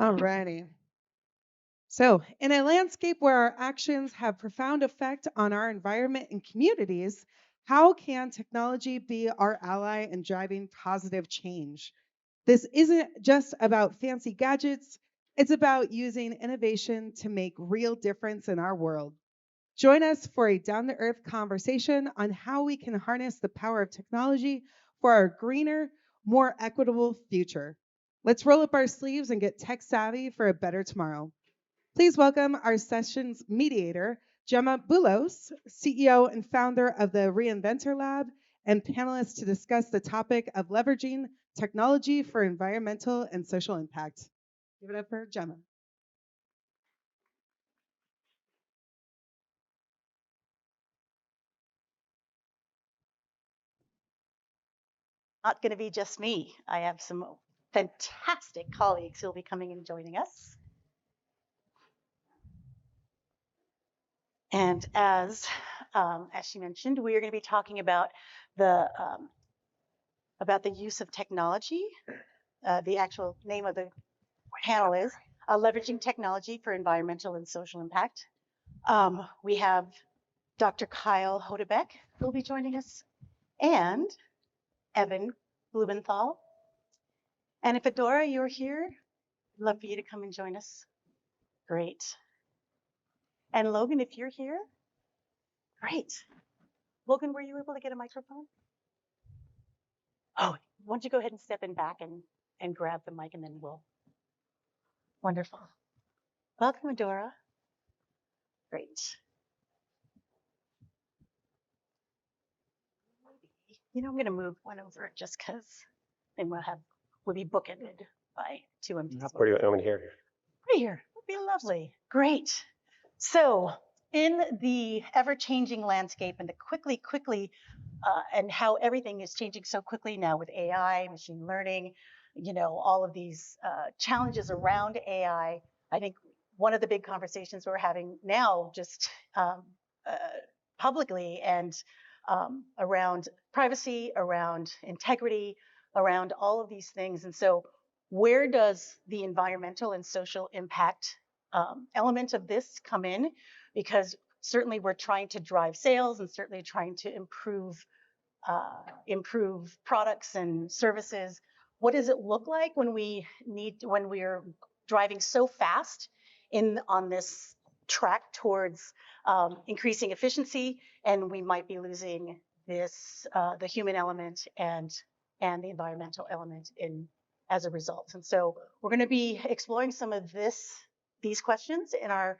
Alrighty. So, in a landscape where our actions have profound effect on our environment and communities, how can technology be our ally in driving positive change? This isn't just about fancy gadgets, it's about using innovation to make real difference in our world. Join us for a down to earth conversation on how we can harness the power of technology for our greener, more equitable future. Let's roll up our sleeves and get tech savvy for a better tomorrow. Please welcome our session's mediator, Gemma Boulos, CEO and founder of the Reinventor Lab, and panelists to discuss the topic of leveraging technology for environmental and social impact. Give it up for Gemma. Not going to be just me. I have some fantastic colleagues who will be coming and joining us. And as she mentioned, we are going to be talking the about the use of technology. The actual name of the panel is Leveraging Technology for Environmental and Social Impact. We have Dr. Kyle Hodebeck who will be joining us, and Evan Blumenthal. And if Adora, you're here, I'd love for you to come and join us. Great. And Logan, if you're here, great. Logan, were you able to get a microphone? Oh, why don't you go ahead and step in back and grab the mic, and then we'll. Wonderful. Welcome, Adora. Great. I'm going to move one over just because then we'll be bookended by two empty spots. Where do you want me to hear? Right here. Would be lovely. Great. So, in the ever-changing landscape and the quickly, and how everything is changing so quickly now with AI, machine learning, all of these challenges around AI, I think one of the big conversations we're having now, just publicly and around privacy, around integrity, around all of these things. And so, where does the environmental and social impact element of this come in? Because certainly we're trying to drive sales and certainly trying to improve products and services. What does it look like when we're driving so fast on this track towards increasing efficiency, and we might be losing the human element and the environmental element as a result. And so we're going to be exploring some of these questions in our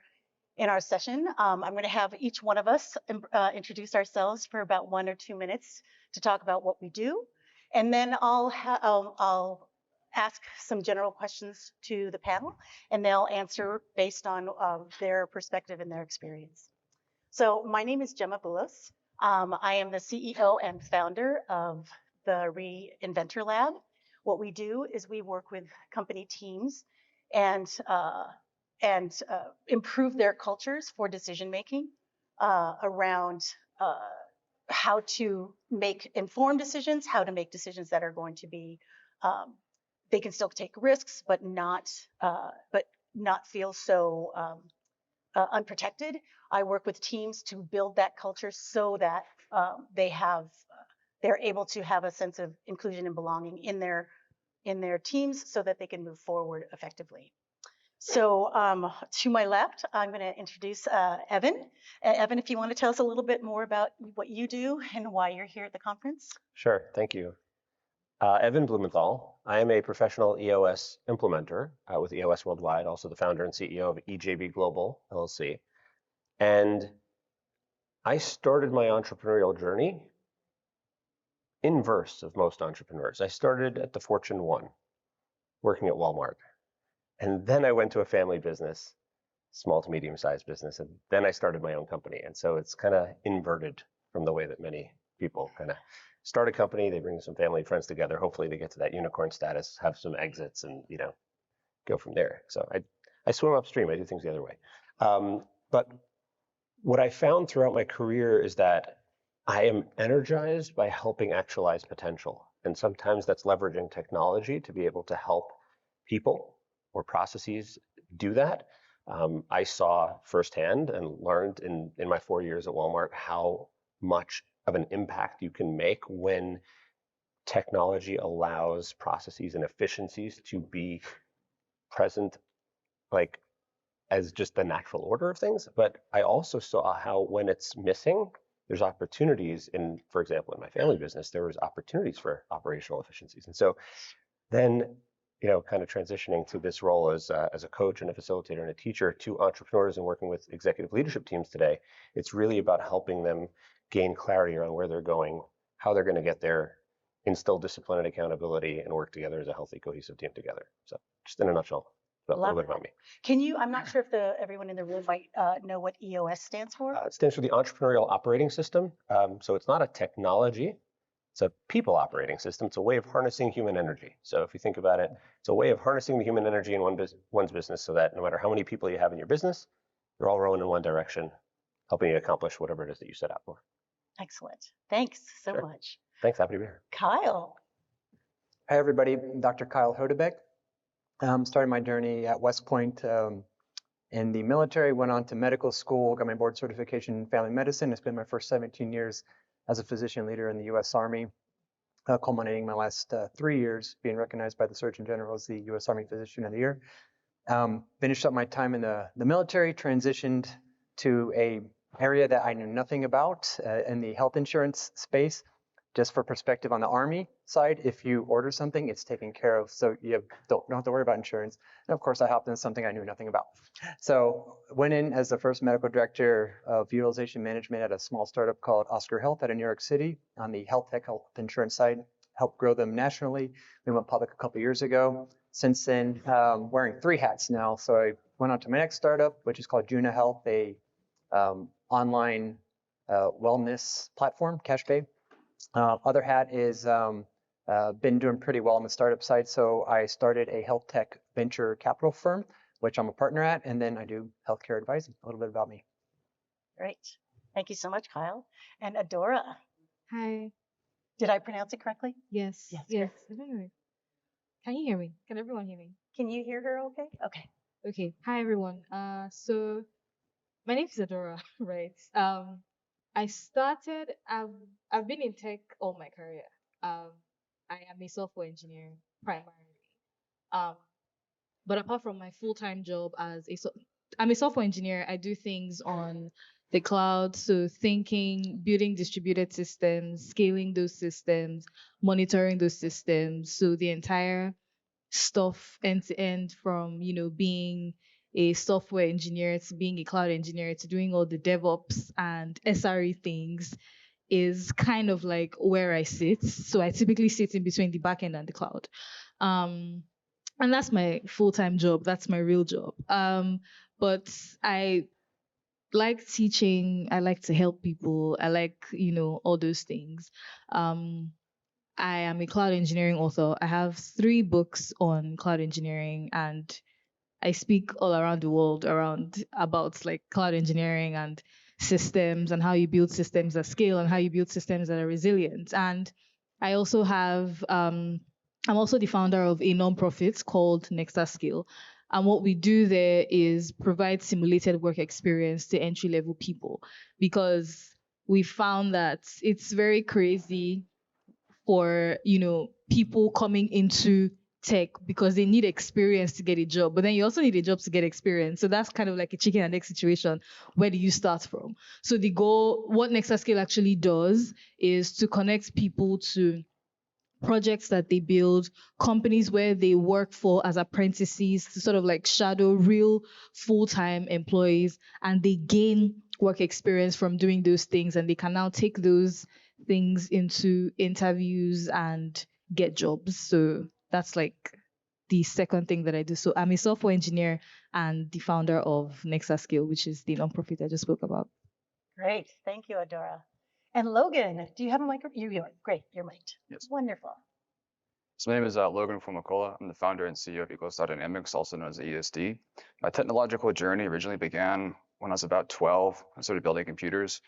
session. I'm going to have each one of us introduce ourselves for about 1 or 2 minutes to talk about what we do, and then I'll ask some general questions to the panel, and they'll answer based on their perspective and their experience. So my name is Gemma Boulos. I am the CEO and founder of the Reinventor Lab. What we do is we work with company teams and improve their cultures for decision making around how to make informed decisions, how to make decisions that are going to be, they can still take risks, but not feel so unprotected. I work with teams to build that culture so that they're able to have a sense of inclusion and belonging in their teams so that they can move forward effectively. So to my left, I'm going to introduce Evan. Evan, if you want to tell us a little bit more about what you do and why you're here at the conference. Sure, thank you. Evan Blumenthal. I am a professional EOS implementer with EOS Worldwide, also the founder and CEO of EJB Global, LLC. And I started my entrepreneurial journey inverse of most entrepreneurs. I started at the Fortune 1, working at Walmart. And then I went to a family business, small to medium-sized business, and then I started my own company. And so it's kind of inverted from the way that many people kind of start a company, they bring some family and friends together, hopefully they get to that unicorn status, have some exits, and go from there. So I swim upstream, I do things the other way. But what I found throughout my career is that I am energized by helping actualize potential. And sometimes that's leveraging technology to be able to help people or processes do that. I saw firsthand and learned in my 4 years at Walmart how much of an impact you can make when technology allows processes and efficiencies to be present, like as just the natural order of things. But I also saw how when it's missing, there's opportunities in, for example, in my family business, there was opportunities for operational efficiencies. And so then, kind of transitioning to this role as a coach and a facilitator and a teacher to entrepreneurs and working with executive leadership teams today, it's really about helping them gain clarity around where they're going, how they're going to get there, instill discipline and accountability, and work together as a healthy, cohesive team together. So just in a nutshell, a little bit about me. Can you, I'm not sure if everyone in the room might know what EOS stands for. It stands for the Entrepreneurial Operating System. So it's not a technology, it's a people operating system. It's a way of harnessing human energy. So if you think about it, it's a way of harnessing the human energy in one's business so that no matter how many people you have in your business, you're all rowing in one direction, helping you accomplish whatever it is that you set out for. Excellent. Thanks so much. Thanks. Happy to be here. Kyle. Hi, everybody. I'm Dr. Kyle Hodebeck. Started my journey at West Point in the military, went on to medical school, got my board certification in family medicine. I spent my first 17 years as a physician leader in the U.S. Army, culminating my last 3 years being recognized by the Surgeon General as the U.S. Army Physician of the Year. Finished up my time in the military, transitioned to a area that I knew nothing about in the health insurance space. Just for perspective on the Army side, if you order something, it's taken care of, so you don't have to worry about insurance. And of course, I hopped into something I knew nothing about. So went in as the first medical director of utilization management at a small startup called Oscar Health out of New York City on the health tech health insurance side, helped grow them nationally. We went public a couple years ago. Since then, wearing 3 hats now. So I went on to my next startup, which is called Juna Health, a online wellness platform, cash pay. Other hat is been doing pretty well on the startup side. So I started a health tech venture capital firm, which I'm a partner at, and then I do healthcare advising. A little bit about me. Great. Thank you so much, Kyle. And Adora. Hi. Did I pronounce it correctly? Yes. Yes. Can you hear me? Can everyone hear me? Can you hear her okay? Okay. Okay. Hi, everyone. So my name is Adora, right? I've been in tech all my career. I am a software engineer primarily. But apart from my full-time job I'm a software engineer. I do things on the cloud, so building distributed systems, scaling those systems, monitoring those systems. So the entire stuff end to end from, being a software engineer to being a cloud engineer to doing all the DevOps and SRE things is kind of like where I sit. So I typically sit in between the backend and the cloud. And that's my full-time job. That's my real job. But I like teaching. I like to help people. I like, all those things. I am a cloud engineering author. I have 3 books on cloud engineering, and I speak all around the world about like cloud engineering and systems and how you build systems at scale and how you build systems that are resilient. And I also have I'm also the founder of a nonprofit called Skill. And what we do there is provide simulated work experience to entry-level people, because we found that it's very crazy for, people coming into tech because they need experience to get a job, but then you also need a job to get experience. So that's kind of like a chicken and egg situation. Where do you start from? So the goal, what Skill actually does is to connect people to projects that they build, companies where they work for as apprentices to sort of like shadow real full-time employees, and they gain work experience from doing those things, and they can now take those things into interviews and get jobs. So that's like the second thing that I do. So I'm a software engineer and the founder of Skill, which is the nonprofit I just spoke about. Great. Thank you, Adora. And Logan, do you have a microphone? You are. Great. You're mic'd. Yes. Wonderful. So my name is Logan Fumakola. I'm the founder and CEO of EcoStar, also known as ESD. My technological journey originally began when I was about 12. I started building computers.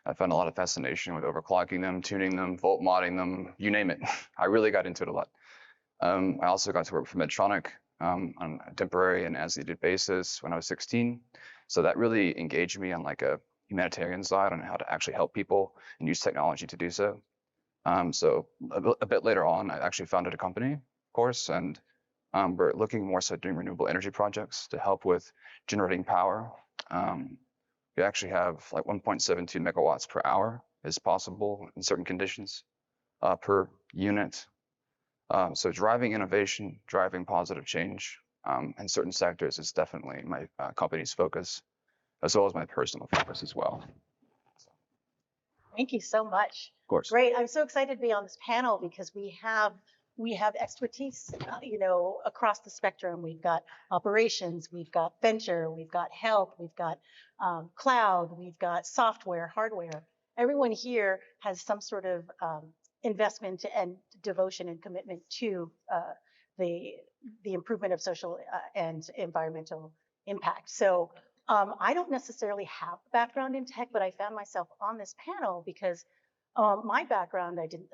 I found a lot of fascination with overclocking them, tuning them, volt modding them, you name it. I really got into it a lot. I also got to work for Medtronic on a temporary and as needed basis when I was 16. So that really engaged me on like a humanitarian side on how to actually help people and use technology to do so. So a bit later on, I actually founded a company, of course, and we're looking more so at doing renewable energy projects to help with generating power. We actually have like 1.72 megawatts per hour is possible in certain conditions per unit. So driving innovation, driving positive change in certain sectors is definitely my company's focus, as well as my personal focus as well. Thank you so much. Of course. Great. I'm so excited to be on this panel because we have expertise, across the spectrum. We've got operations, we've got venture, we've got health, we've got cloud, we've got software, hardware. Everyone here has some sort of investment and devotion and commitment to the improvement of social and environmental impact. So I don't necessarily have a background in tech, but I found myself on this panel because my background, I didn't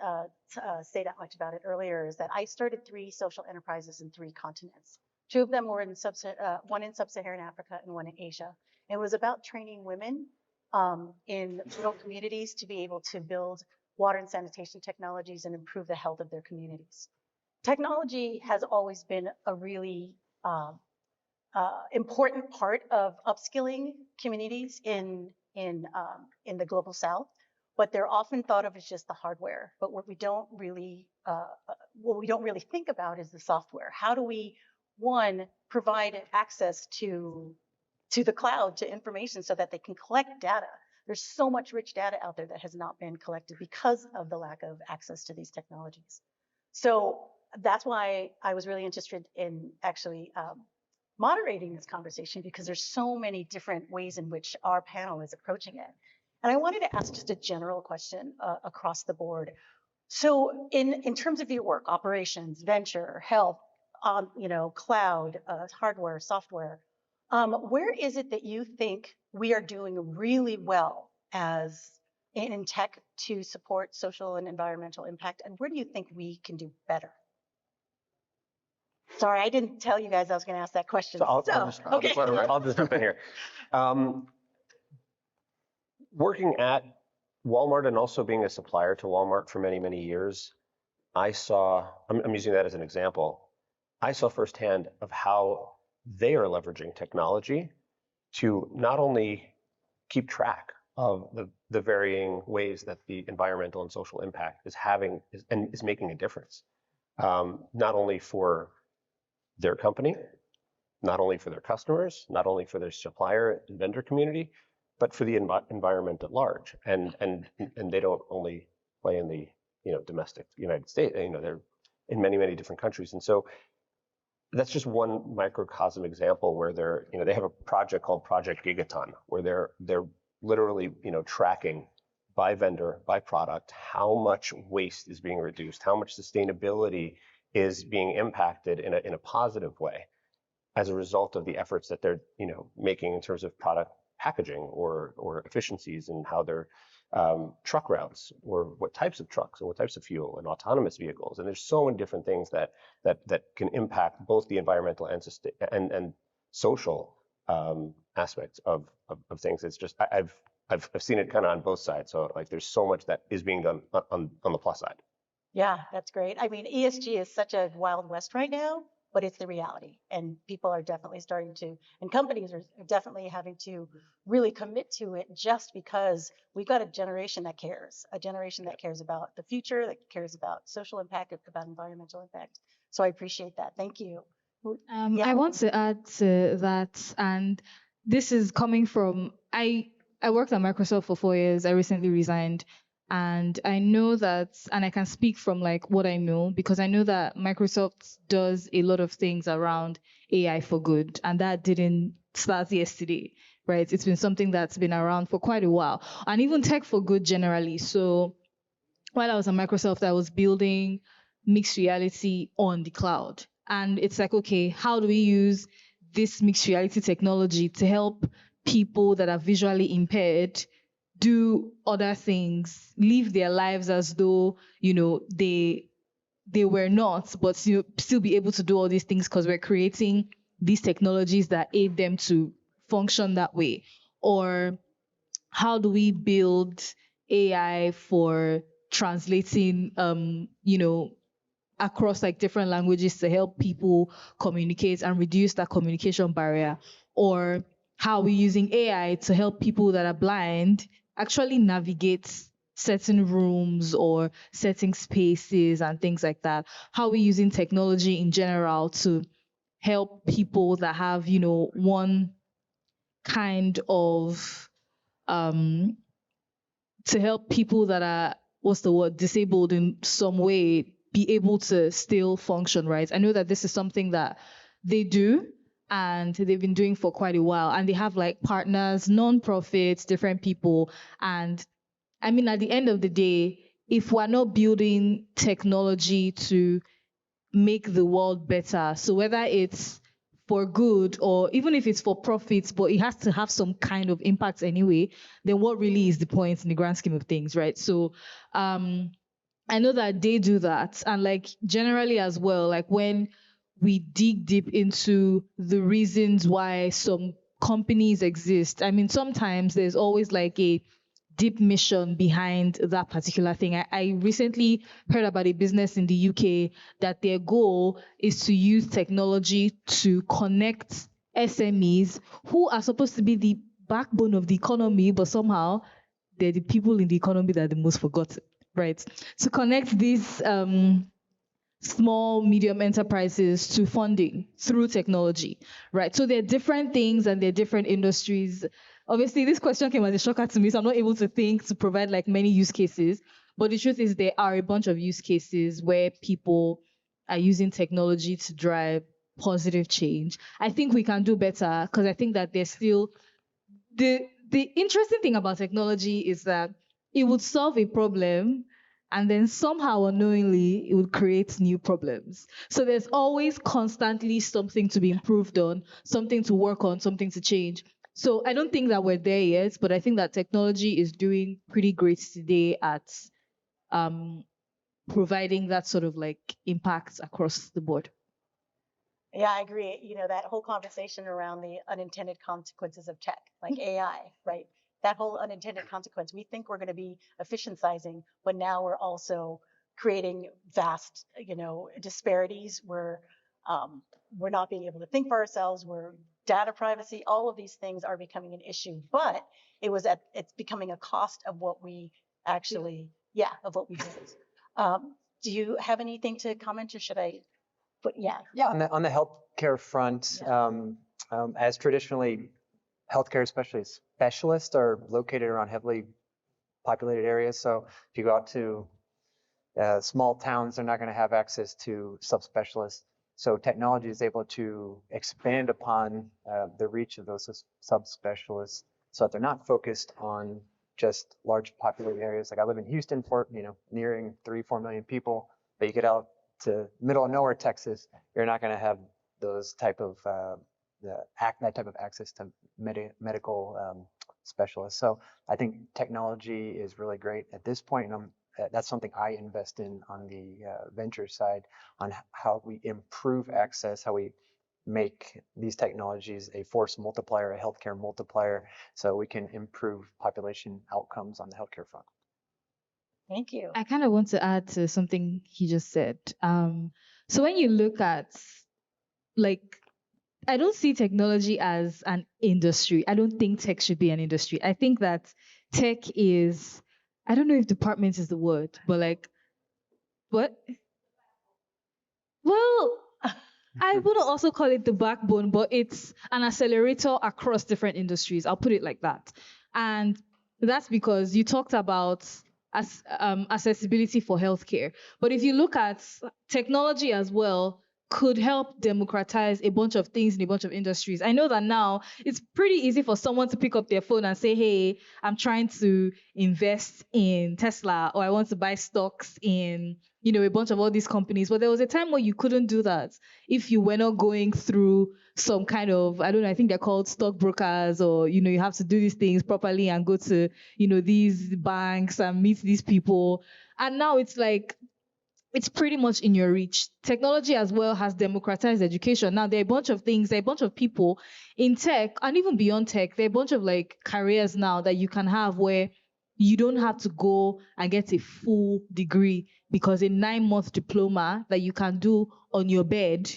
say that much about it earlier, is that I started 3 social enterprises in 3 continents. 2 of them were in one in sub-Saharan Africa and one in Asia. It was about training women in rural communities to be able to build water and sanitation technologies and improve the health of their communities. Technology has always been a really important part of upskilling communities in the global South, but they're often thought of as just the hardware. But what we don't really think about is the software. How do we, one, provide access to the cloud, to information, so that they can collect data? There's so much rich data out there that has not been collected because of the lack of access to these technologies. So that's why I was really interested in actually moderating this conversation, because there's so many different ways in which our panel is approaching it. And I wanted to ask just a general question across the board. So in terms of your work, operations, venture, health, cloud, hardware, software, where is it that you think we are doing really well as in tech to support social and environmental impact? And where do you think we can do better? Sorry, I didn't tell you guys I was going to ask that question. So I'll just jump in here. Working at Walmart and also being a supplier to Walmart for many, many years, I saw, I'm using that as an example, I saw firsthand of how they are leveraging technology to not only keep track of the varying ways that the environmental and social impact is making a difference, not only for their company, not only for their customers, not only for their supplier and vendor community, but for the environment at large. And they don't only play in the domestic United States. They're in many, many different countries. And so that's just one microcosm example where they have a project called Project Gigaton, where they're literally tracking by vendor, by product, how much waste is being reduced, how much sustainability is being impacted in a positive way as a result of the efforts that they're making in terms of product packaging or efficiencies in how their truck routes, or what types of trucks and what types of fuel, and autonomous vehicles. And there's so many different things that can impact both the environmental and social aspects of things. It's just I've seen it kind of on both sides. So like there's so much that is being done on the plus side. Yeah, that's great. I mean, ESG is such a wild west right now, but it's the reality. And people are definitely starting to, and companies are definitely having to really commit to it, just because we've got a generation that cares about the future, that cares about social impact, about environmental impact. So I appreciate that. Thank you. I want to add to that, and this is coming from, I worked at Microsoft for 4 years. I recently resigned. And I know that, and I can speak from like what I know, because I know that Microsoft does a lot of things around AI for good, and that didn't start yesterday, right? It's been something that's been around for quite a while, and even tech for good generally. So while I was at Microsoft, I was building mixed reality on the cloud. And it's like, okay, how do we use this mixed reality technology to help people that are visually impaired do other things, live their lives as though, they they were not, but still be able to do all these things because we're creating these technologies that aid them to function that way? Or how do we build AI for translating, across like different languages to help people communicate and reduce that communication barrier? Or how are we using AI to help people that are blind actually navigate certain rooms or certain spaces and things like that? How are we using technology in general to help people that have, one kind of um to help people that are, what's the word, disabled in some way, be able to still function, right? I know that this is something that they do and they've been doing for quite a while, and they have like partners, non-profits, different people. And I mean, at the end of the day, if we're not building technology to make the world better, so whether it's for good or even if it's for profits, but it has to have some kind of impact anyway, then what really is the point in the grand scheme of things, right? So um I know that they do that. And like generally as well, like when we dig deep into the reasons why some companies exist, I mean, sometimes there's always like a deep mission behind that particular thing. I recently heard about a business in the UK that their goal is to use technology to connect SMEs who are supposed to be the backbone of the economy, but somehow they're the people in the economy that are the most forgotten, right? To connect these small, medium enterprises to funding through technology, right? So there are different things and there are different industries. Obviously, this question came as a shocker to me, so I'm not able to think to provide like many use cases. But the truth is, there are a bunch of use cases where people are using technology to drive positive change. I think we can do better because I think that there's still the interesting thing about technology is that it would solve a problem and then somehow unknowingly it would create new problems. So there's always constantly something to be improved on, something to work on, something to change. So I don't think that we're there yet, but I think that technology is doing pretty great today at um, providing that sort of like impact across the board. Yeah, I agree. That whole conversation around the unintended consequences of tech, like AI, right? That whole unintended consequence. We think we're going to be efficientizing, but now we're also creating vast, disparities where we're not being able to think for ourselves. Where data privacy, all of these things are becoming an issue, but it's becoming a cost of what we actually, yeah, of what we build. Do you have anything to comment, or should I? But yeah. Yeah, on the healthcare front, Yeah. as traditionally healthcare specialists are located around heavily populated areas. So if you go out to small towns, they're not going to have access to subspecialists. So technology is able to expand upon the reach of those subspecialists so that they're not focused on just large populated areas. Like I live in Houston, nearing 3-4 million people, but you get out to middle of nowhere, Texas, you're not going to have those type of that type of access to medical specialists. So I think technology is really great at this point, and that's something I invest in on the venture side, on how we improve access, how we make these technologies a force multiplier, a healthcare multiplier, so we can improve population outcomes on the healthcare front. Thank you. I kind of want to add to something he just said. So when you look at, like, I don't see technology as an industry. I don't think tech should be an industry. I think that tech is, I don't know if department is the word, but like, what? Well, I would also call it the backbone, but it's an accelerator across different industries. I'll put it like that. And that's because you talked about accessibility for healthcare. But if you look at technology as well, could help democratize a bunch of things in a bunch of industries. I know that now it's pretty easy for someone to pick up their phone and say, hey, I'm trying to invest in Tesla, or I want to buy stocks in, a bunch of all these companies. But there was a time where you couldn't do that if you were not going through some kind of, I don't know, I think they're called stockbrokers, or, you have to do these things properly and go to, these banks and meet these people. And now it's like, it's pretty much in your reach. Technology as well has democratized education. Now there are a bunch of things, there are a bunch of people in tech and even beyond tech. There are a bunch of like careers now that you can have where you don't have to go and get a full degree, because a 9-month diploma that you can do on your bed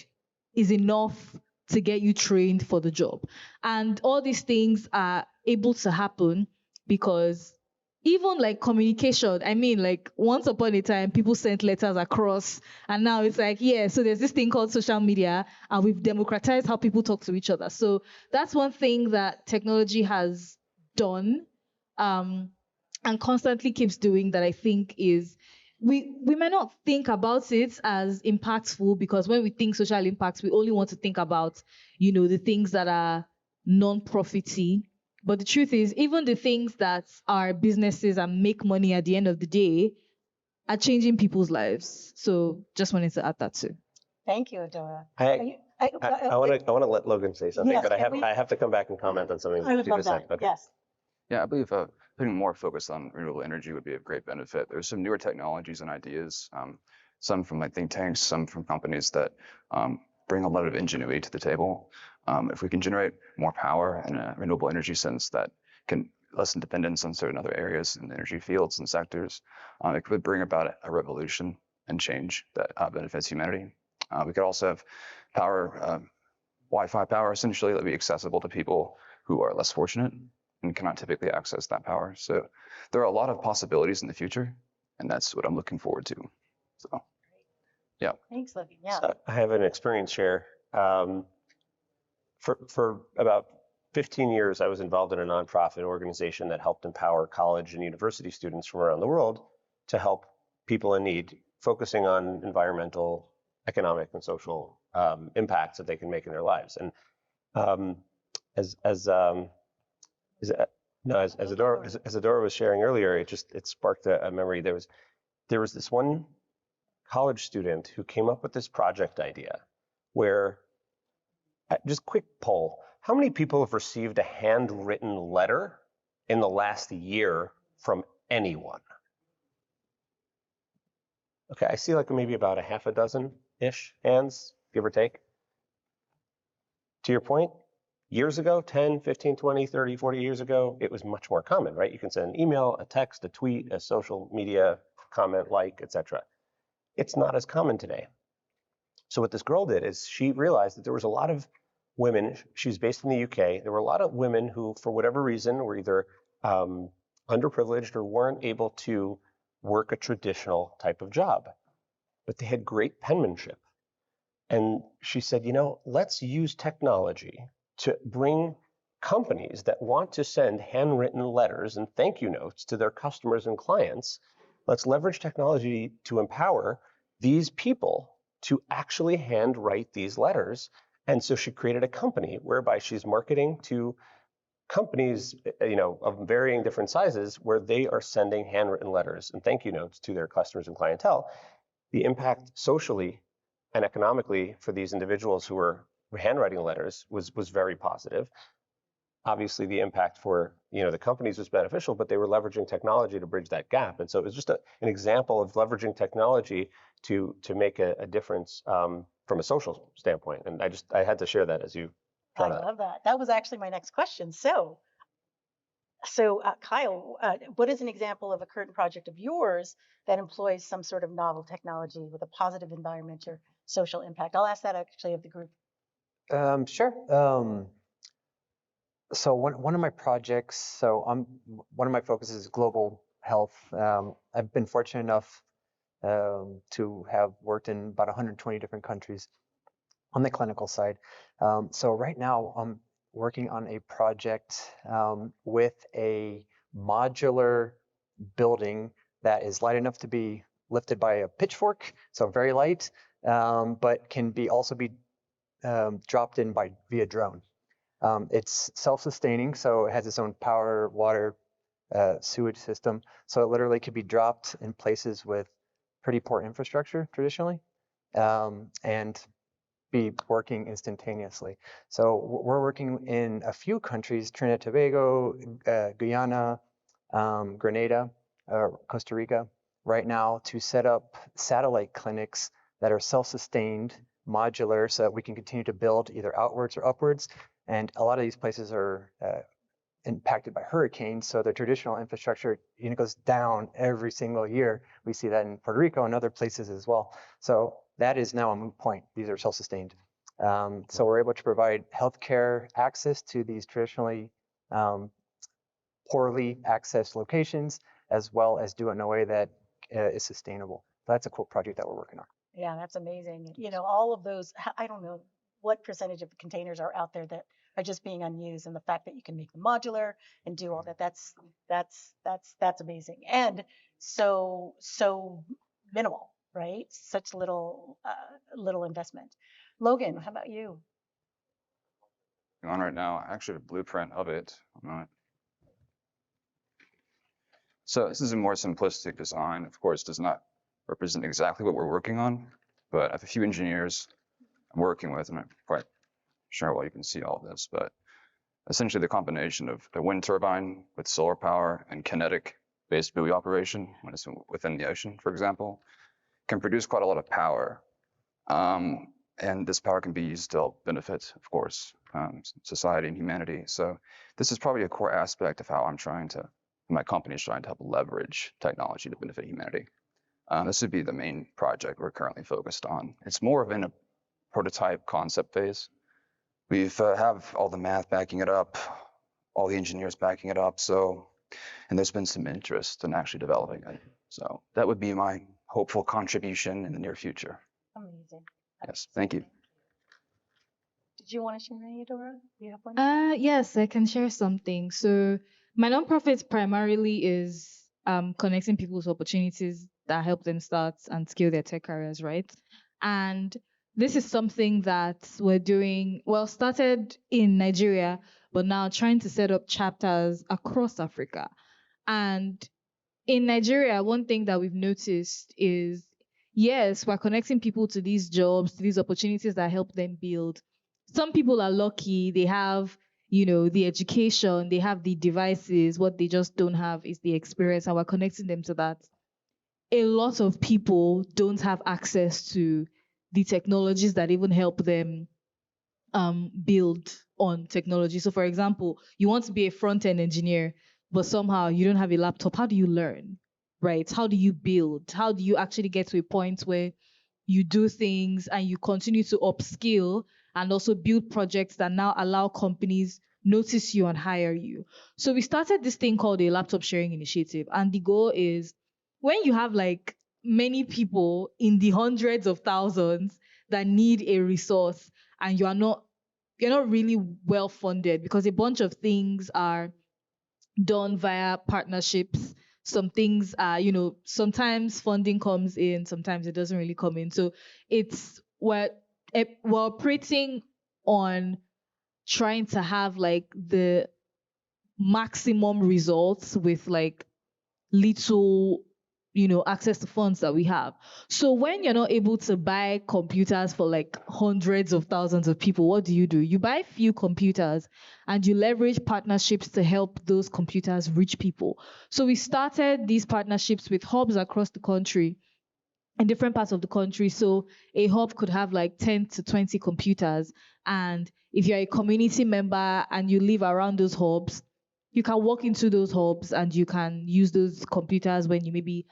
is enough to get you trained for the job. And all these things are able to happen because even like communication, I mean, like once upon a time, people sent letters across, and now it's like, yeah, so there's this thing called social media, and we've democratized how people talk to each other. So that's one thing that technology has done, um, and constantly keeps doing, that I think is, we might not think about it as impactful, because when we think social impacts, we only want to think about, the things that are non-profity. But the truth is, even the things that are businesses and make money at the end of the day are changing people's lives. So just wanted to add that too. Thank you, Adora. I want to let Logan say something, Yes, but can we- I have to come back and comment on something I would you love just said. that. Okay. Yes. Yeah, I believe putting more focus on renewable energy would be of great benefit. There's some newer technologies and ideas, some from like think tanks, some from companies that bring a lot of ingenuity to the table. If we can generate more power in a renewable energy sense that can lessen dependence on certain other areas in the energy fields and sectors, it could bring about a revolution and change that benefits humanity. We could also have power, Wi-Fi power, essentially, that would be accessible to people who are less fortunate and cannot typically access that power. So there are a lot of possibilities in the future, and that's what I'm looking forward to. So, yeah. Thanks, Logan. Yeah. So I have an experience share. For about 15 years, I was involved in a nonprofit organization that helped empower college and university students from around the world to help people in need, focusing on environmental, economic, and social impacts that they can make in their lives. And as Adora was sharing earlier, it sparked a memory. There was this one college student who came up with this project idea where, just quick poll, how many people have received a handwritten letter in the last year from anyone? Okay, I see like maybe about a half a dozen-ish hands, give or take. To your point, years ago, 10, 15, 20, 30, 40 years ago, it was much more common, right? You can send an email, a text, a tweet, a social media comment, like, etc. It's not as common today. So what this girl did is she realized that there was a lot of women, she's based in the UK, there were a lot of women who, for whatever reason, were either underprivileged or weren't able to work a traditional type of job, but they had great penmanship. And she said, let's use technology to bring companies that want to send handwritten letters and thank you notes to their customers and clients. Let's leverage technology to empower these people to actually handwrite these letters. And so she created a company whereby she's marketing to companies, of varying different sizes, where they are sending handwritten letters and thank you notes to their customers and clientele. The impact socially and economically for these individuals who were handwriting letters was very positive. Obviously, the impact for the companies was beneficial, but they were leveraging technology to bridge that gap. And so it was just an example of leveraging technology to make a difference from a social standpoint. And I had to share that as you I brought it up. love that. That was actually my next question. So Kyle, what is an example of a current project of yours that employs some sort of novel technology with a positive environment or social impact? I'll ask that actually of the group. Sure. So one of my projects, one of my focuses is global health. I've been fortunate enough to have worked in about 120 different countries on the clinical side. So right now I'm working on a project with a modular building that is light enough to be lifted by a pitchfork, so very light, but can also be dropped in via drone. It's self-sustaining, so it has its own power, water, sewage system. So it literally could be dropped in places with pretty poor infrastructure traditionally, and be working instantaneously. So we're working in a few countries: Trinidad, Tobago, Guyana, Grenada, Costa Rica, right now to set up satellite clinics that are self-sustained, modular, so that we can continue to build either outwards or upwards. And a lot of these places are impacted by hurricanes, so the traditional infrastructure goes down every single year. We see that in Puerto Rico and other places as well. So that is now a moot point. These are self-sustained. So we're able to provide healthcare access to these traditionally poorly accessed locations, as well as do it in a way that is sustainable. That's a cool project that we're working on. Yeah, that's amazing. All of those, I don't know what percentage of the containers are out there that are just being unused, and the fact that you can make them modular and do all that, that's amazing. And so minimal, right? Such little investment. Logan, how about you? On right now, I actually have a blueprint of it. So this is a more simplistic design. Of course, does not represent exactly what we're working on, but I have a few engineers I'm working with, and I'm quite sure well you can see all of this, but essentially the combination of a wind turbine with solar power and kinetic-based buoy operation when it's within the ocean, for example, can produce quite a lot of power. And this power can be used to help benefit, of course, society and humanity. So this is probably a core aspect of how my company is trying to help leverage technology to benefit humanity. This would be the main project we're currently focused on. It's more of in a prototype concept phase. We've have all the math backing it up, all the engineers backing it up. And there's been some interest in actually developing it. So that would be my hopeful contribution in the near future. Amazing. Yes, thank you. Did you want to share any, Dora? Do you have one? Yes, I can share something. So my nonprofit primarily is connecting people to opportunities that help them start and scale their tech careers, right? And this is something that we're doing, well, started in Nigeria, but now trying to set up chapters across Africa. And in Nigeria, one thing that we've noticed is, yes, we're connecting people to these jobs, to these opportunities that help them build. Some people are lucky, they have, the education, they have the devices. What they just don't have is the experience, and we're connecting them to that. A lot of people don't have access to the technologies that even help them build on technology. So, for example, you want to be a front end engineer, but somehow you don't have a laptop. How do you learn? Right? How do you build? How do you actually get to a point where you do things and you continue to upskill and also build projects that now allow companies notice you and hire you? So we started this thing called a laptop sharing initiative, and the goal is when you have like many people in the hundreds of thousands that need a resource, and you're not really well funded because a bunch of things are done via partnerships. Some things are, sometimes funding comes in, sometimes it doesn't really come in. So it's we're operating on trying to have like the maximum results with like little access to funds that we have. So when you're not able to buy computers for like hundreds of thousands of people, what do? You buy few computers and you leverage partnerships to help those computers reach people. So we started these partnerships with hubs across the country, in different parts of the country. So a hub could have like 10 to 20 computers. And if you're a community member and you live around those hubs, you can walk into those hubs and you can use those computers when you maybe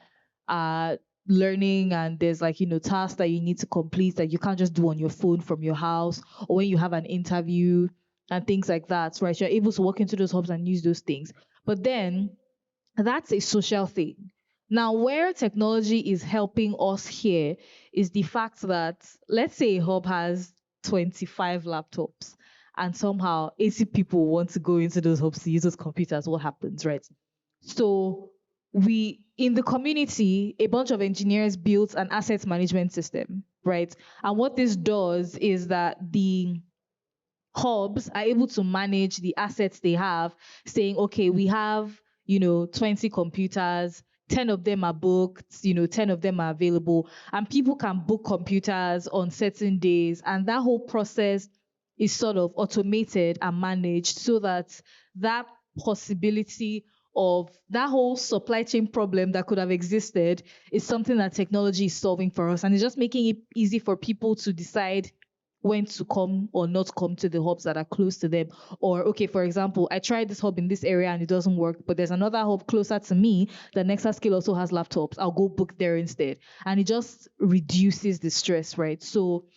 are learning and there's like, tasks that you need to complete that you can't just do on your phone from your house, or when you have an interview and things like that, right? You're able to walk into those hubs and use those things. But then that's a social thing. Now, where technology is helping us here is the fact that, let's say a hub has 25 laptops and somehow 80 people want to go into those hubs to use those computers. What happens, right? So we, in the community, a bunch of engineers built an asset management system, right? And what this does is that the hubs are able to manage the assets they have, saying, okay, we have, 20 computers, 10 of them are booked, 10 of them are available, and people can book computers on certain days. And that whole process is sort of automated and managed so that that possibility of that whole supply chain problem that could have existed is something that technology is solving for us. And it's just making it easy for people to decide when to come or not come to the hubs that are close to them. Or, okay, for example, I tried this hub in this area and it doesn't work, but there's another hub closer to me. The Nexa Scale also has laptops. I'll go book there instead. And it just reduces the stress, right? So,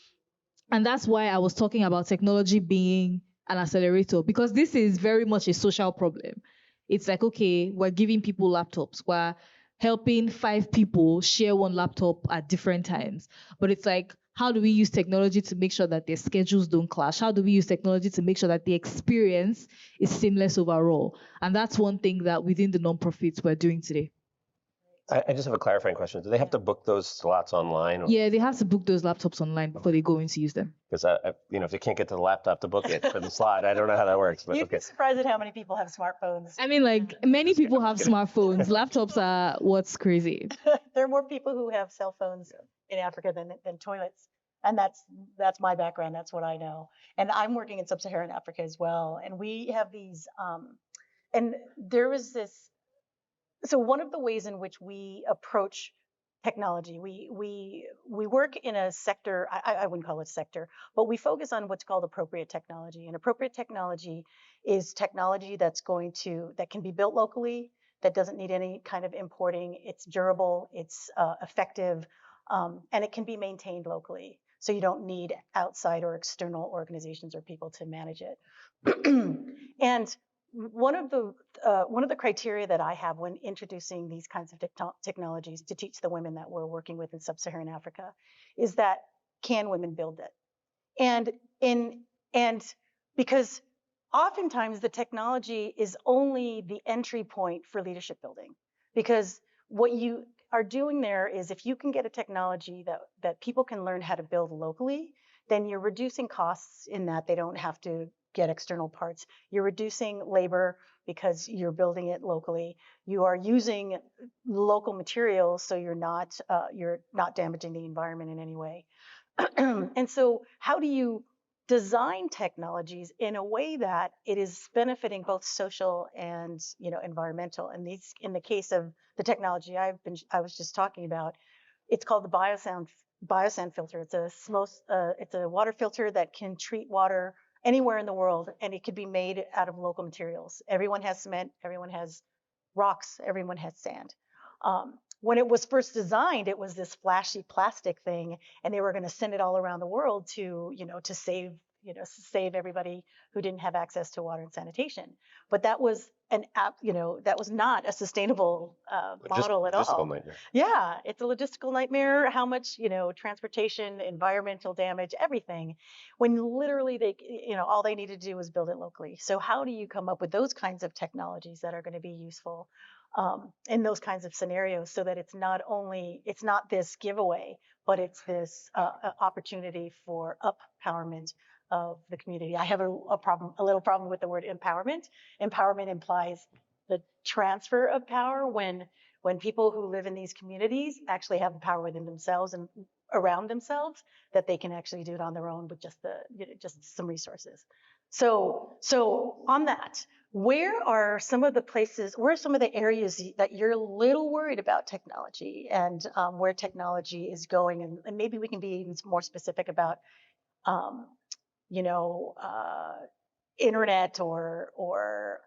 and that's why I was talking about technology being an accelerator, because this is very much a social problem. It's like, okay, we're giving people laptops. We're helping 5 people share one laptop at different times. But it's like, how do we use technology to make sure that their schedules don't clash? How do we use technology to make sure that the experience is seamless overall? And that's one thing that within the nonprofits we're doing today. I just have a clarifying question. Do they have to book those slots online? Yeah, they have to book those laptops online before they go in to use them. Because if they can't get to the laptop to book it for the slot, I don't know how that works. But You'd okay. be surprised at how many people have smartphones. I mean, like, many people have smartphones. Laptops are what's crazy. There are more people who have cell phones in Africa than toilets. And that's my background. That's what I know. And I'm working in sub-Saharan Africa as well. And we have these, and there was this, so one of the ways in which we approach technology, we work in a sector, I wouldn't call it sector, but we focus on what's called appropriate technology. And appropriate technology is technology that can be built locally, that doesn't need any kind of importing. It's durable, it's effective, and it can be maintained locally. So you don't need outside or external organizations or people to manage it. And one of the criteria that I have when introducing these kinds of technologies to teach the women that we're working with in sub-Saharan Africa is that, can women build it? And because oftentimes the technology is only the entry point for leadership building, because what you are doing there is, if you can get a technology that people can learn how to build locally, then you're reducing costs in that they don't have to get external parts. You're reducing labor because you're building it locally. You are using local materials, so you're not damaging the environment in any way. And so, how do you design technologies in a way that it is benefiting both social and environmental? And these, in the case of the technology I was just talking about, it's called the biosand filter. It's a water filter that can treat water anywhere in the world, and it could be made out of local materials. Everyone has cement, everyone has rocks, everyone has sand. When it was first designed, it was this flashy plastic thing, and they were going to send it all around the world to save everybody who didn't have access to water and sanitation. But that was that was not a sustainable model at all. Nightmare. Yeah, it's a logistical nightmare. How much, transportation, environmental damage, everything, when literally all they needed to do was build it locally. So how do you come up with those kinds of technologies that are going to be useful in those kinds of scenarios, so that it's not this giveaway, but it's this opportunity for empowerment of the community. I have a little problem with the word empowerment. Empowerment implies the transfer of power when people who live in these communities actually have the power within themselves and around themselves, that they can actually do it on their own with just some resources. So on that, where are some of the areas that you're a little worried about technology, and where technology is going? And maybe we can be even more specific about internet or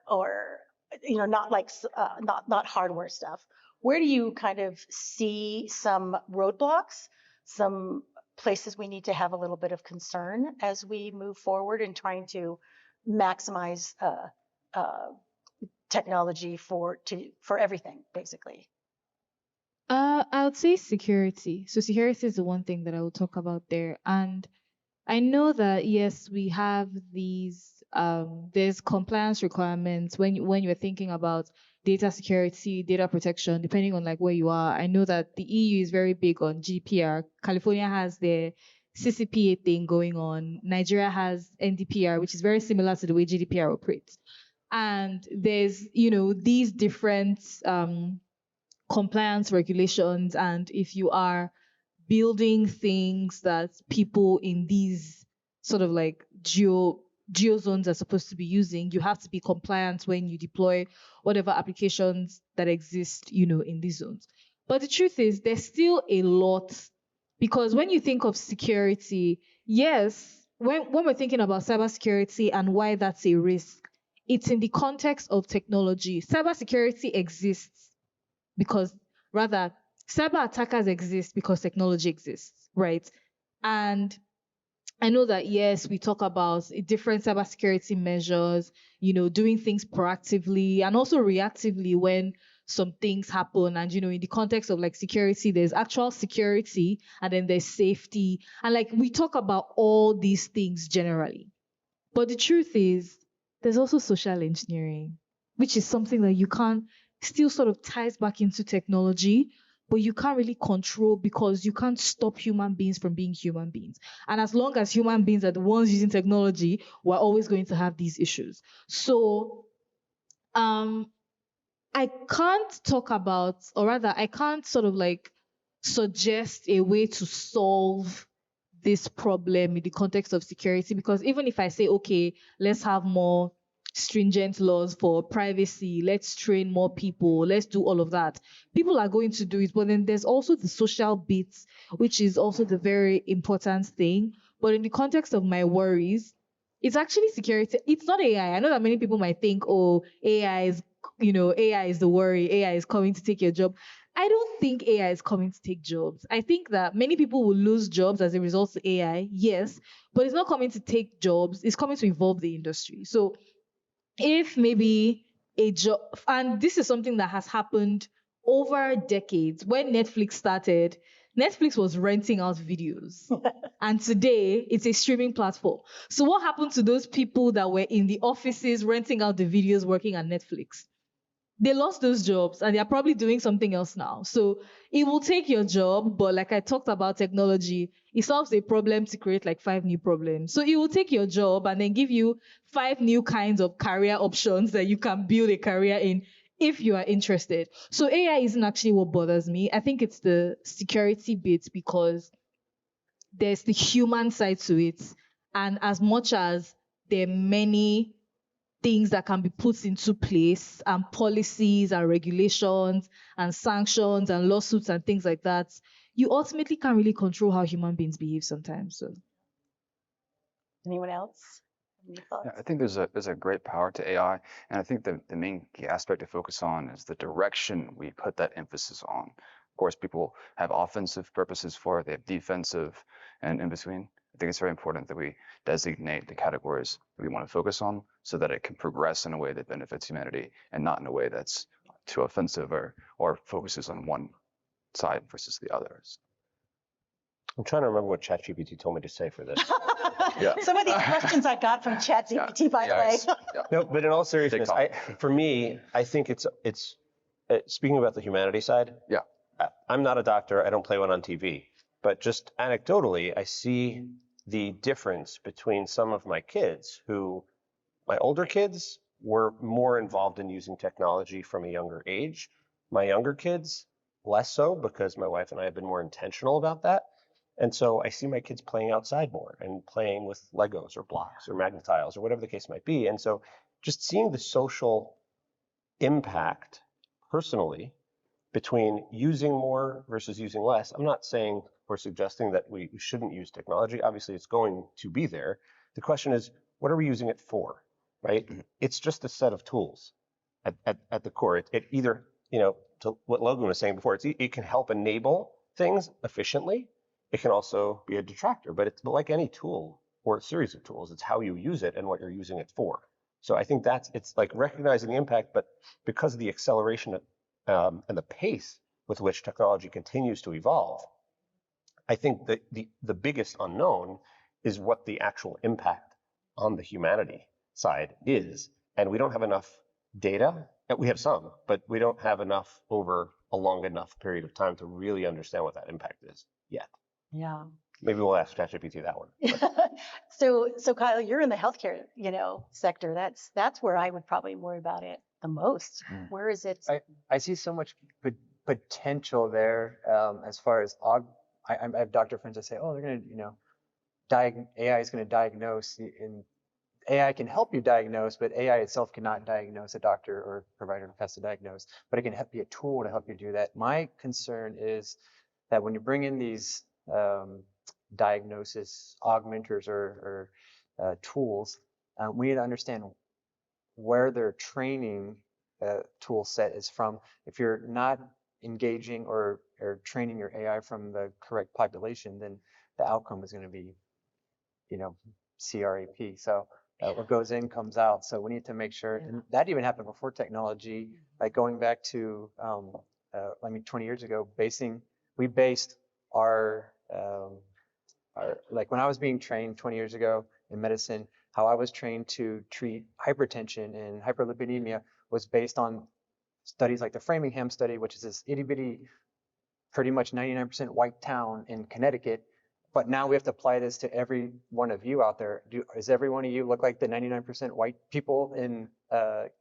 not hardware stuff. Where do you kind of see some roadblocks, some places we need to have a little bit of concern as we move forward in trying to maximize technology for everything, basically? I would say security. So security is the one thing that I will talk about there. And I know that, yes, we have there's compliance requirements when you're thinking about data security, data protection, depending on like where you are. I know that the EU is very big on GDPR. California has the CCPA thing going on. Nigeria has NDPR, which is very similar to the way GDPR operates. And there's, these different compliance regulations. And if you are building things that people in these sort of like geozones are supposed to be using. You have to be compliant when you deploy whatever applications that exist, in these zones. But the truth is, there's still a lot, because when you think of security, yes, when we're thinking about cybersecurity and why that's a risk, it's in the context of technology. Cybersecurity exists because, rather, cyber attackers exist because technology exists, right? And I know that, yes, we talk about different cybersecurity measures, doing things proactively and also reactively when some things happen. And, in the context of like security, there's actual security and then there's safety. And like we talk about all these things generally. But the truth is, there's also social engineering, which is something that you can't, still sort of ties back into technology, but you can't really control because you can't stop human beings from being human beings. And as long as human beings are the ones using technology, we're always going to have these issues. So, um, I can't talk about, or rather, I can't sort of like suggest a way to solve this problem in the context of security, because even if I say, okay, let's have more stringent laws for privacy, let's train more people, let's do all of that, people are going to do it. But then there's also the social bits, which is also the very important thing. But in the context of my worries, it's actually security. It's not AI. I know that many people might think, oh, AI is, AI is the worry. AI is coming to take your job. I don't think AI is coming to take jobs. I think that many people will lose jobs as a result of AI, yes, but it's not coming to take jobs. It's coming to evolve the industry. So if maybe a job, and this is something that has happened over decades. When Netflix started, Netflix was renting out videos. And today it's a streaming platform. So what happened to those people that were in the offices renting out the videos working at Netflix? They lost those jobs and they're probably doing something else now. So it will take your job, but like I talked about technology, it solves a problem to create like 5 new problems. So it will take your job and then give you 5 new kinds of career options that you can build a career in if you are interested. So AI isn't actually what bothers me. I think it's the security bit, because there's the human side to it. And as much as there are many things that can be put into place, and policies and regulations and sanctions and lawsuits and things like that, you ultimately can't really control how human beings behave sometimes. So Anyone else? Any thoughts? Yeah, I think there's a great power to AI, and I think the main key aspect to focus on is the direction we put that emphasis on. Of course, people have offensive purposes for it, they have defensive, and in between. I think it's very important that we designate the categories that we want to focus on so that it can progress in a way that benefits humanity and not in a way that's too offensive or focuses on one side versus the others. I'm trying to remember what ChatGPT told me to say for this. Yeah. Some of these questions I got from ChatGPT, by the way. Yeah. No, but in all seriousness, for me, I think it's speaking about the humanity side. Yeah. I'm not a doctor. I don't play one on TV, but just anecdotally, I see the difference between some of my kids my older kids were more involved in using technology from a younger age. My younger kids, less so, because my wife and I have been more intentional about that. And so I see my kids playing outside more and playing with Legos or blocks or Magnetiles or whatever the case might be. And so just seeing the social impact personally between using more versus using less. I'm not saying or suggesting that we shouldn't use technology. Obviously, it's going to be there. The question is, what are we using it for, right? It's just a set of tools at the core. It either, to what Logan was saying before, it can help enable things efficiently. It can also be a detractor, but it's like any tool or a series of tools. It's how you use it and what you're using it for. So I think it's like recognizing the impact, but because of the acceleration and the pace with which technology continues to evolve, I think that the biggest unknown is what the actual impact on the humanity side is. And we don't have enough data. We have some, but we don't have enough over a long enough period of time to really understand what that impact is yet. Yeah. Maybe we'll ask ChatGPT that one. So Kyle, you're in the healthcare, sector. That's where I would probably worry about it the most. Where is it? I see so much potential there as far as I have doctor friends that say, oh, they're going to, AI is going to diagnose AI can help you diagnose, but AI itself cannot diagnose. A doctor or provider has to diagnose, but it can be a tool to help you do that. My concern is that when you bring in these diagnosis augmenters or tools, we need to understand where their training tool set is from. If you're not engaging or training your AI from the correct population, then the outcome is going to be, CRAP. So what goes in comes out. So we need to make sure, and that even happened before technology, like going back to, 20 years ago, we based like when I was being trained 20 years ago in medicine, how I was trained to treat hypertension and hyperlipidemia was based on studies like the Framingham study, which is this itty bitty, pretty much 99% white town in Connecticut. But now we have to apply this to every one of you out there. Does every one of you look like the 99% white people in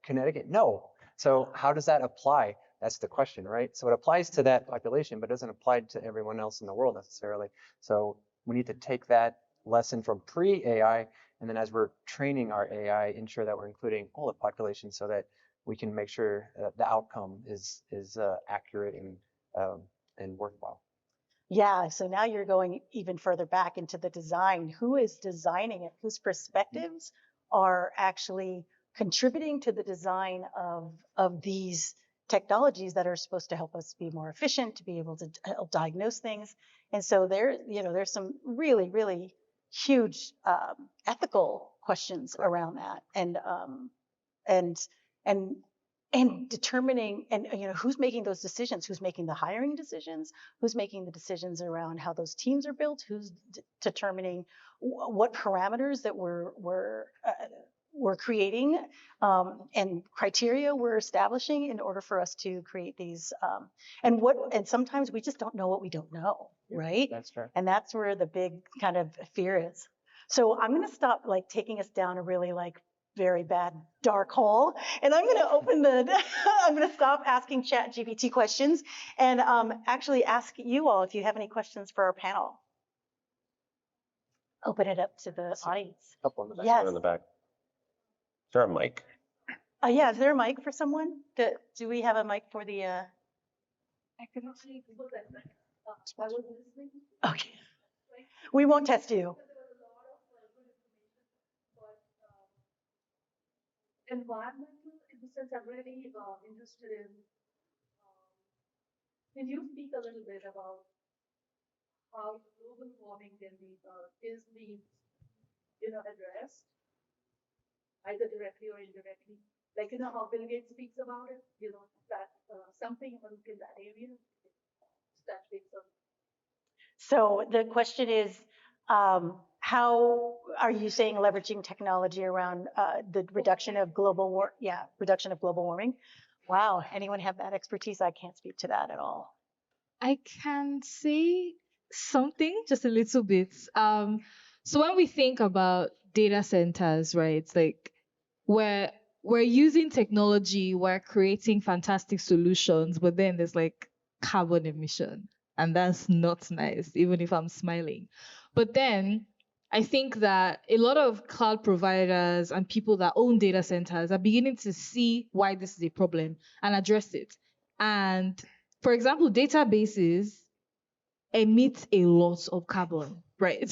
Connecticut? No. So how does that apply? That's the question, right? So it applies to that population, but doesn't apply to everyone else in the world necessarily. So we need to take that lesson from pre-AI, and then as we're training our AI, ensure that we're including all the population so that we can make sure the outcome is accurate and worthwhile. Yeah, so now you're going even further back into the design. Who is designing it? Whose perspectives are actually contributing to the design of these technologies that are supposed to help us be more efficient, to be able to help diagnose things? And so there's some really, really huge ethical questions around that, and and and determining, and who's making those decisions, who's making the hiring decisions, who's making the decisions around how those teams are built, who's determining what parameters that we're creating, and criteria we're establishing in order for us to create these, and sometimes we just don't know what we don't know, right? That's fair. And that's where the big kind of fear is. So I'm going to stop like taking us down a really like very bad dark hole, and I'm going to I'm going to stop asking ChatGPT questions and actually ask you all if you have any questions for our panel. Open it up to the audience. Couple in the back. Yes. In the back. Is there a mic? Yeah, is there a mic for someone? Do we have a mic for the? I could actually Google that. I was listening. Okay. We won't test you. Environmental, in the sense I'm really interested in. Can you speak a little bit about how global warming can be is being, addressed, either directly or indirectly? Like how Bill Gates speaks about it, that something in that area that takes on. So the question is, how are you saying leveraging technology around the reduction of global warming? Wow, anyone have that expertise? I can't speak to that at all. I can say something, just a little bit. So when we think about data centers, right, it's like we're using technology, we're creating fantastic solutions, but then there's like carbon emission, and that's not nice, even if I'm smiling. But then I think that a lot of cloud providers and people that own data centers are beginning to see why this is a problem and address it. And for example, databases emit a lot of carbon, right?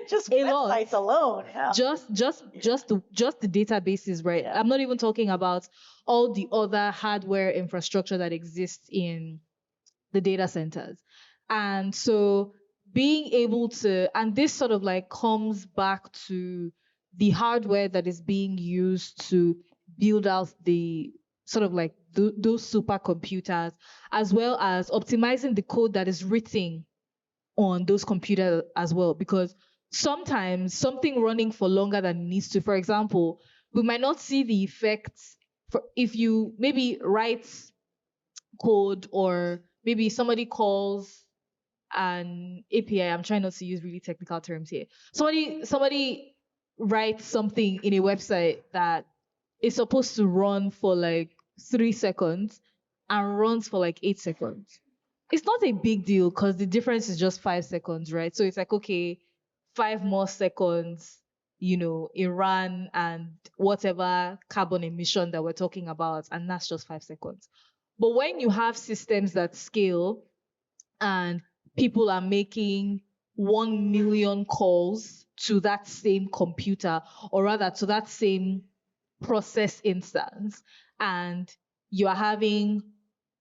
Just a websites lot. alone. Yeah. Just the databases, right? Yeah. I'm not even talking about all the other hardware infrastructure that exists in the data centers. And so being able to, and this sort of like comes back to the hardware that is being used to build out the sort of like those supercomputers, as well as optimizing the code that is written on those computers as well. Because sometimes something running for longer than it needs to, for example, we might not see the effects if you maybe write code, or maybe somebody calls an API. I'm trying not to use really technical terms here. Somebody writes something in a website that is supposed to run for like 3 seconds and runs for like 8 seconds. It's not a big deal because the difference is just 5 seconds, right? So it's like, okay, 5 more seconds Iran and whatever carbon emission that we're talking about, and that's just 5 seconds. But when you have systems that scale and people are making 1 million calls to that same computer, or rather to that same process instance, and you are having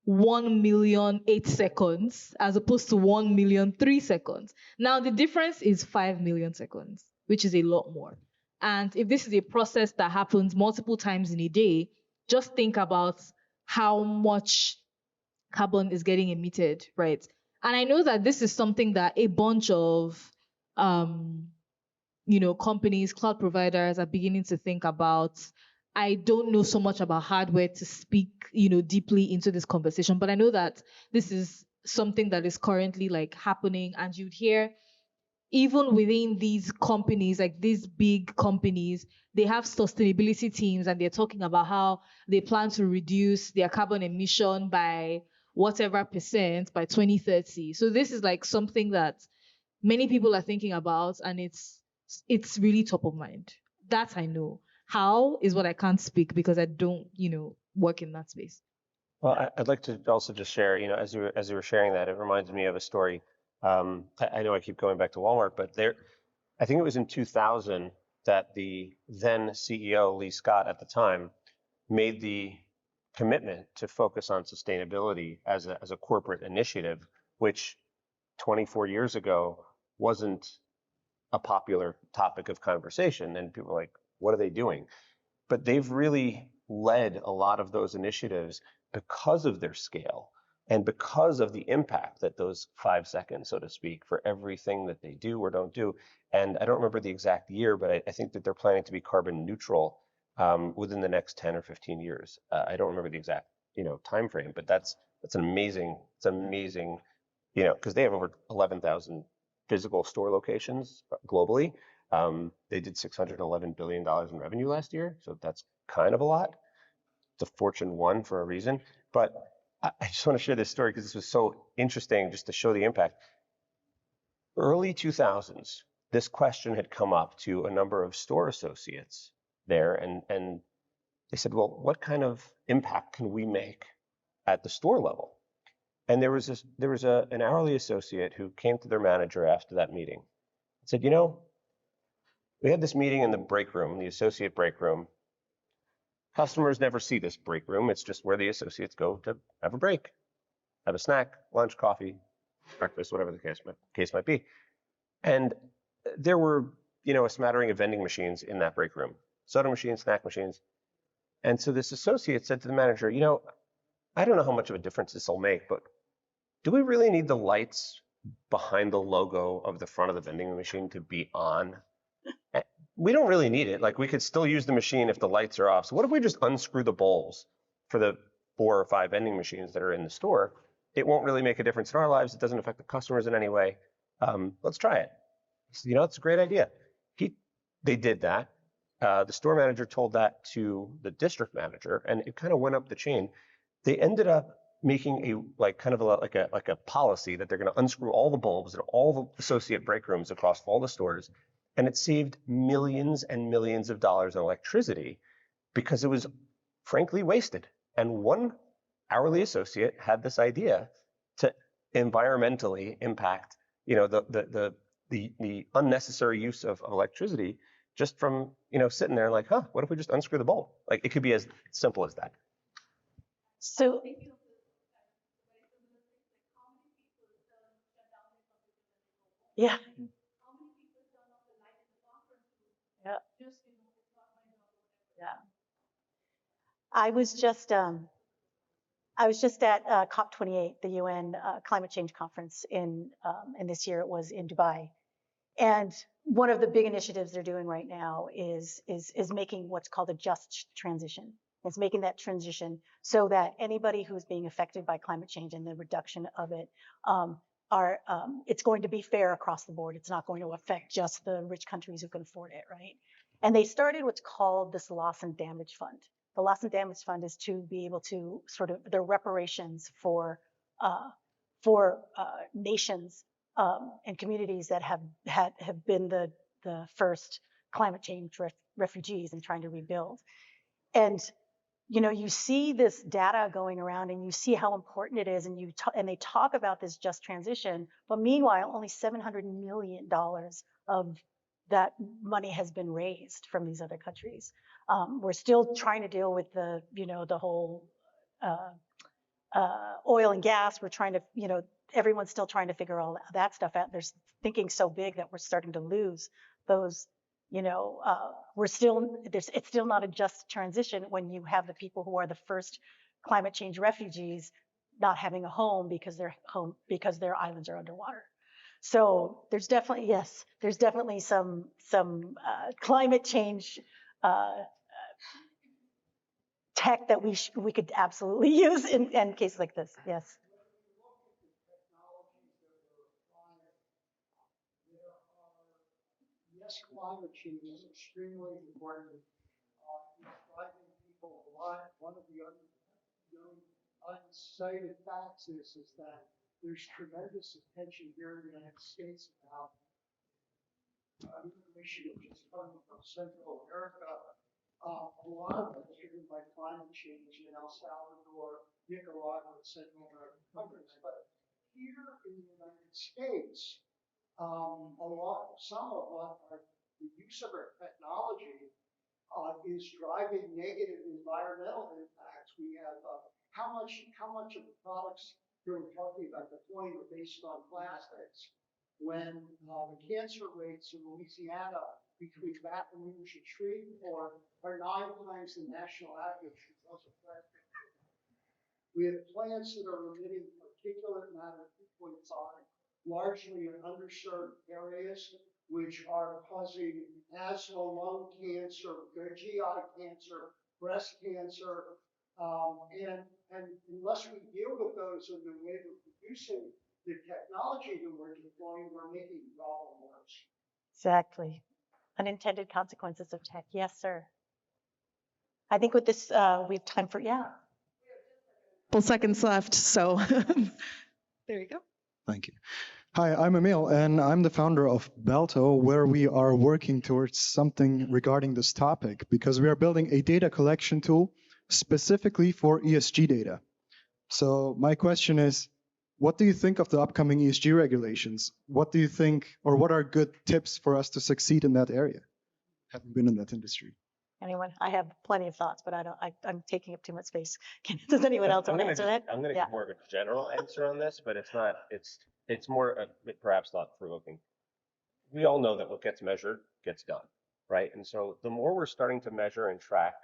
1 million 8 seconds as opposed to 1 million 3 seconds. Now, the difference is 5 million seconds, which is a lot more. And if this is a process that happens multiple times in a day, just think about how much carbon is getting emitted, right? And I know that this is something that a bunch of um, companies, cloud providers are beginning to think about. I don't know so much about hardware to speak, deeply into this conversation, but I know that this is something that is currently like happening, and you'd hear even within these companies, like these big companies, they have sustainability teams and they're talking about how they plan to reduce their carbon emission by whatever percent by 2030. So this is like something that many people are thinking about, and it's really top of mind. That I know. How is what I can't speak because I don't, work in that space. Well, I'd like to also just share, as you were sharing that, it reminded me of a story. I know I keep going back to Walmart, but I think it was in 2000 that the then CEO, Lee Scott, at the time, made the commitment to focus on sustainability as a corporate initiative, which 24 years ago wasn't a popular topic of conversation. And people were like, what are they doing? But they've really led a lot of those initiatives because of their scale and because of the impact that those 5 seconds, so to speak, for everything that they do or don't do. And I don't remember the exact year, but I think that they're planning to be carbon neutral within the next 10 or 15 years. I don't remember the exact time frame, but that's it's amazing, because they have over 11,000 physical store locations globally. They did $611 billion in revenue last year, so that's kind of a lot. It's a Fortune 1 for a reason. But I just want to share this story because this was so interesting just to show the impact. Early 2000s, this question had come up to a number of store associates there, and they said, well, what kind of impact can we make at the store level? And there was an hourly associate who came to their manager after that meeting and said, we had this meeting in the break room, the associate break room. Customers never see this break room. It's just where the associates go to have a break, have a snack, lunch, coffee, breakfast, whatever the case might be. And there were, a smattering of vending machines in that break room, soda machines, snack machines. And so this associate said to the manager, I don't know how much of a difference this will make, but do we really need the lights behind the logo of the front of the vending machine to be on? We don't really need it. Like, we could still use the machine if the lights are off. So what if we just unscrew the bowls for the 4 or 5 vending machines that are in the store? It won't really make a difference in our lives. It doesn't affect the customers in any way. Let's try it. So, it's a great idea. They did that. The store manager told that to the district manager, and it kind of went up the chain. They ended up making like a policy that they're going to unscrew all the bulbs in all the associate break rooms across all the stores, and it saved millions and millions of dollars in electricity because it was frankly wasted. And one hourly associate had this idea to environmentally impact, the unnecessary use of electricity just from sitting there like, what if we just unscrew the bulb? Like, it could be as simple as that. So yeah. Yeah. Yeah. I was just at COP28, the UN climate change conference and this year it was in Dubai. And one of the big initiatives they're doing right now is making what's called a just transition. It's making that transition so that anybody who's being affected by climate change and the reduction of it it's going to be fair across the board. It's not going to affect just the rich countries who can afford it, right? And they started what's called this loss and damage fund. The loss and damage fund is to be able to sort of the reparations for nations and communities that have been the first climate change refugees and trying to rebuild. And you see this data going around, and you see how important it is, and and they talk about this just transition, but meanwhile, only $700 million of that money has been raised from these other countries. We're still trying to deal with the whole oil and gas. We're trying to, everyone's still trying to figure all that stuff out. There's thinking so big that we're starting to lose those, it's still not a just transition when you have the people who are the first climate change refugees not having a home because their islands are underwater. So there's definitely some climate change tech that we could absolutely use in cases like this. Yes. Yes, climate change is extremely important. It's driving people a lot. One of the uncited facts is that there's tremendous attention here in the United States about information just coming from Central America. A lot of it is driven by climate change in El Salvador, Nicaragua, and Central American countries. But here in the United States, some of the use of our technology is driving negative environmental impacts. We have how much of the products here we're talking about deploying are based on plastics, when the cancer rates in Louisiana between Baton Rouge and Shreveport are 9 times the national average because of plastic. We have plants that are emitting particulate matter 2.5, largely in underserved areas, which are causing asthma, lung cancer, GI cancer, breast cancer, and unless we deal with those in the way we're producing the technology that we're deploying, we're making the problem worse. Exactly. Unintended consequences of tech. Yes, sir. I think with this, we have time for, yeah. Couple seconds left, so there you go. Thank you. Hi, I'm Emil, and I'm the founder of Balto, where we are working towards something regarding this topic, because we are building a data collection tool specifically for ESG data. So my question is, what do you think of the upcoming ESG regulations? What do you think, or what are good tips for us to succeed in that area? Haven't been in that industry. Anyone? I have plenty of thoughts, but I'm taking up too much space. Does anyone else want to answer that? I'm going to give more of a general answer on this, but it's more perhaps thought-provoking. We all know that what gets measured gets done, right? And so the more we're starting to measure and track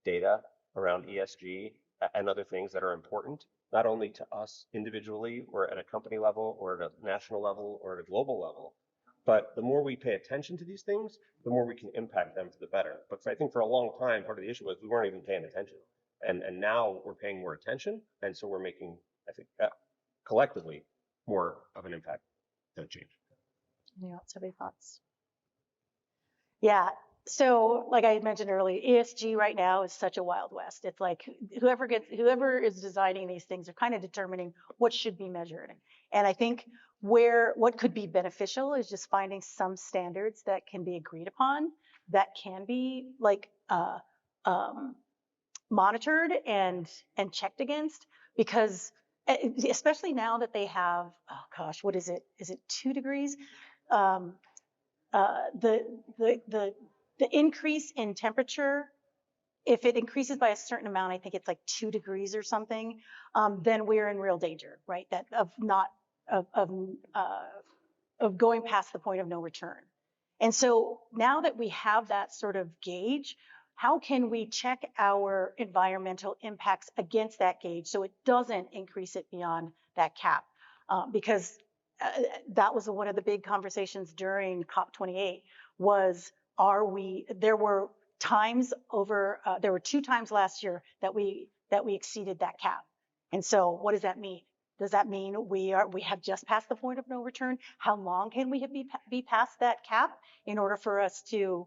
data around ESG and other things that are important, not only to us individually or at a company level or at a national level or at a global level, but the more we pay attention to these things, the more we can impact them for the better. But I think for a long time, part of the issue was we weren't even paying attention. And now we're paying more attention. And so we're making, I think, collectively more of an impact than change. Anyone else have any thoughts? Yeah. So like I mentioned earlier, ESG right now is such a Wild West. It's like whoever is designing these things are kind of determining what should be measured. And I think what could be beneficial is just finding some standards that can be agreed upon, that can be like monitored and checked against, because especially now that they have, oh gosh, what is it? Is it 2 degrees? The increase in temperature, if it increases by a certain amount, I think it's like 2 degrees or something, then we're in real danger, right? That of going past the point of no return. And so now that we have that sort of gauge, how can we check our environmental impacts against that gauge so it doesn't increase it beyond that cap? Because that was one of the big conversations during COP28 was, there were 2 times last year that we exceeded that cap. And so what does that mean? Does that mean we have just passed the point of no return? How long can we be past that cap in order for us to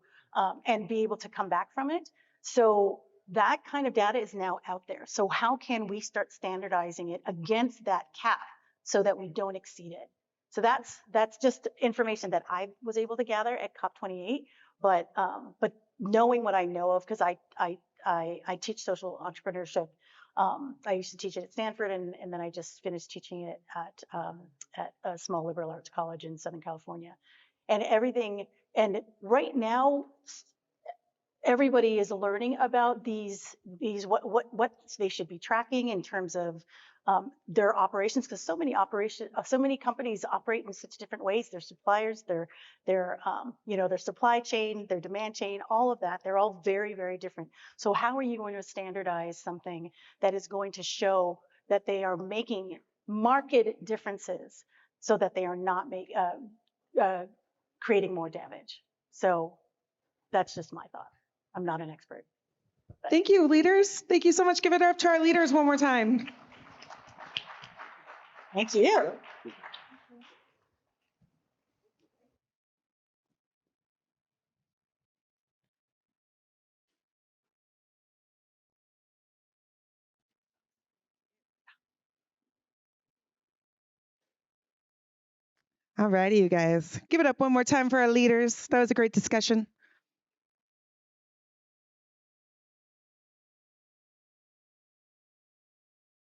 and be able to come back from it? So that kind of data is now out there. So how can we start standardizing it against that cap so that we don't exceed it? So that's just information that I was able to gather at COP28. But knowing what I know of, because I teach social entrepreneurship. I used to teach it at Stanford, and then I just finished teaching it at a small liberal arts college in Southern California. And everything, and right now, everybody is learning about these what they should be tracking in terms of their operations, because so many companies operate in such different ways. Their suppliers, their their supply chain, their demand chain, all of that, they're all very, very different. So how are you going to standardize something that is going to show that they are making market differences so that they are not creating more damage? So that's just my thought. I'm not an expert. Thank you, leaders. Thank you so much. Give it up to our leaders one more time. Thank you. All righty, you guys. Give it up one more time for our leaders. That was a great discussion.